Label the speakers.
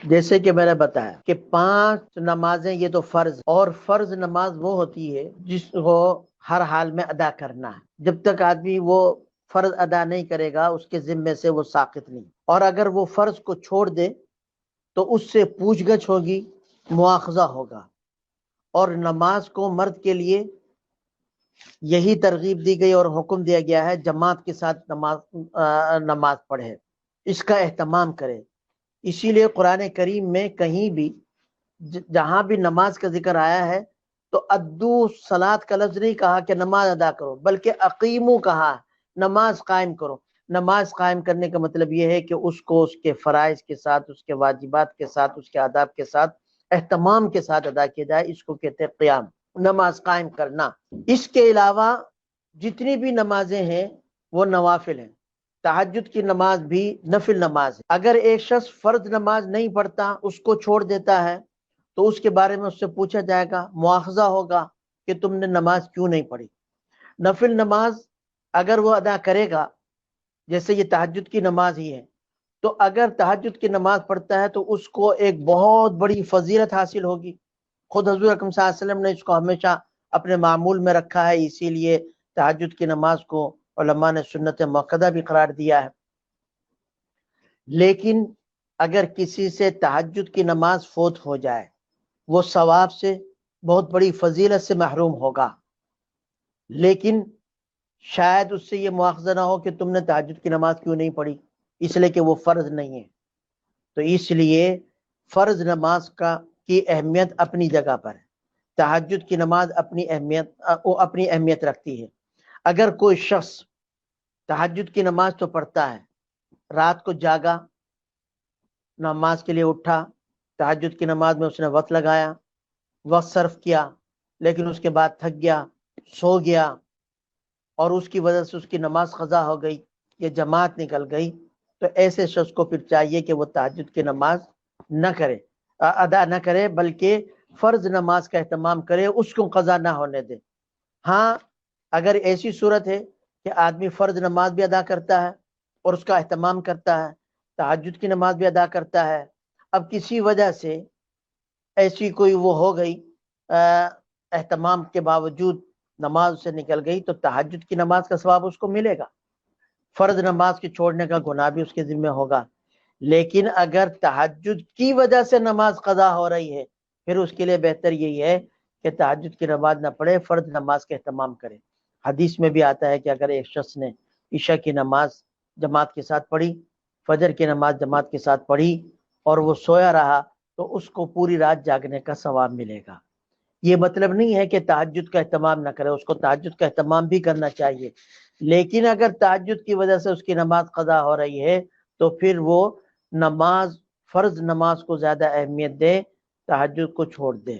Speaker 1: جیسے کہ میں نے بتایا کہ 5 نمازیں یہ تو فرض، اور فرض نماز وہ ہوتی ہے جس کو ہر حال میں ادا کرنا ہے۔ جب تک آدمی وہ فرض ادا نہیں کرے گا اس کے ذمے سے وہ ساقط نہیں، اور اگر وہ فرض کو چھوڑ دے تو اس سے پوچھ گچھ ہوگی، مواخذہ ہوگا۔ اور نماز کو مرد کے لیے یہی ترغیب دی گئی اور حکم دیا گیا ہے جماعت کے ساتھ نماز پڑھے، اس کا اہتمام کرے۔ اسی لیے قرآن کریم میں کہیں بھی جہاں بھی نماز کا ذکر آیا ہے تو ادو صلاۃ کا لفظ نہیں کہا کہ نماز ادا کرو، بلکہ اقیمو کہا، نماز قائم کرو۔ نماز قائم کرنے کا مطلب یہ ہے کہ اس کو اس کے فرائض کے ساتھ، اس کے واجبات کے ساتھ، اس کے آداب کے ساتھ، اہتمام کے ساتھ ادا کیا جائے، اس کو کہتے ہیں قیام، نماز قائم کرنا۔ اس کے علاوہ جتنی بھی نمازیں ہیں وہ نوافل ہیں۔ تہجد کی نماز بھی نفل نماز ہے۔ اگر ایک شخص فرض نماز نہیں پڑھتا، اس کو چھوڑ دیتا ہے، تو اس کے بارے میں اس سے پوچھا جائے گا، مواخذہ ہوگا کہ تم نے نماز کیوں نہیں پڑھی۔ نفل نماز اگر وہ ادا کرے گا، جیسے یہ تہجد کی نماز ہی ہے، تو اگر تہجد کی نماز پڑھتا ہے تو اس کو ایک بہت بڑی فضیلت حاصل ہوگی۔ خود حضور اکرم صلی اللہ علیہ وسلم نے اس کو ہمیشہ اپنے معمول میں رکھا ہے، اسی لیے تہجد کی نماز کو علماء نے سنت موقدہ بھی قرار دیا ہے۔ لیکن اگر کسی سے تہجد کی نماز فوت ہو جائے، وہ ثواب سے، بہت بڑی فضیلت سے محروم ہوگا، لیکن شاید اس سے یہ مواخذہ نہ ہو کہ تم نے تہجد کی نماز کیوں نہیں پڑھی، اس لیے کہ وہ فرض نہیں ہے۔ تو اس لیے فرض نماز کی اہمیت اپنی جگہ پر ہے، تہجد کی نماز اپنی اہمیت رکھتی ہے۔ اگر کوئی شخص تہجد کی نماز تو پڑھتا ہے، رات کو جاگا، نماز کے لیے اٹھا، تہجد کی نماز میں اس نے وقت لگایا، وقت صرف کیا، لیکن اس کے بعد تھک گیا، سو گیا، اور اس کی وجہ سے اس کی نماز قضا ہو گئی یا جماعت نکل گئی، تو ایسے شخص کو پھر چاہیے کہ وہ تہجد کی نماز ادا نہ کرے، بلکہ فرض نماز کا اہتمام کرے، اس کو قضا نہ ہونے دے۔ ہاں، اگر ایسی صورت ہے کہ آدمی فرض نماز بھی ادا کرتا ہے اور اس کا اہتمام کرتا ہے، تہجد کی نماز بھی ادا کرتا ہے، اب کسی وجہ سے ایسی کوئی وہ ہو گئی، اہتمام کے باوجود نماز سے نکل گئی، تو تہجد کی نماز کا ثواب اس کو ملے گا، فرض نماز کے چھوڑنے کا گناہ بھی اس کے ذمہ ہوگا۔ لیکن اگر تہجد کی وجہ سے نماز قضا ہو رہی ہے، پھر اس کے لیے بہتر یہی ہے کہ تہجد کی نماز نہ پڑھے، فرض نماز کا اہتمام کرے۔ حدیث میں بھی آتا ہے کہ اگر ایک شخص نے عشاء کی نماز جماعت کے ساتھ پڑھی، فجر کی نماز جماعت کے ساتھ پڑھی، اور وہ سویا رہا، تو اس کو پوری رات جاگنے کا ثواب ملے گا۔ یہ مطلب نہیں ہے کہ تہجد کا اہتمام نہ کرے، اس کو تہجد کا اہتمام بھی کرنا چاہیے، لیکن اگر تہجد کی وجہ سے اس کی نماز قضا ہو رہی ہے تو پھر وہ فرض نماز کو زیادہ اہمیت دے، تہجد کو چھوڑ دے۔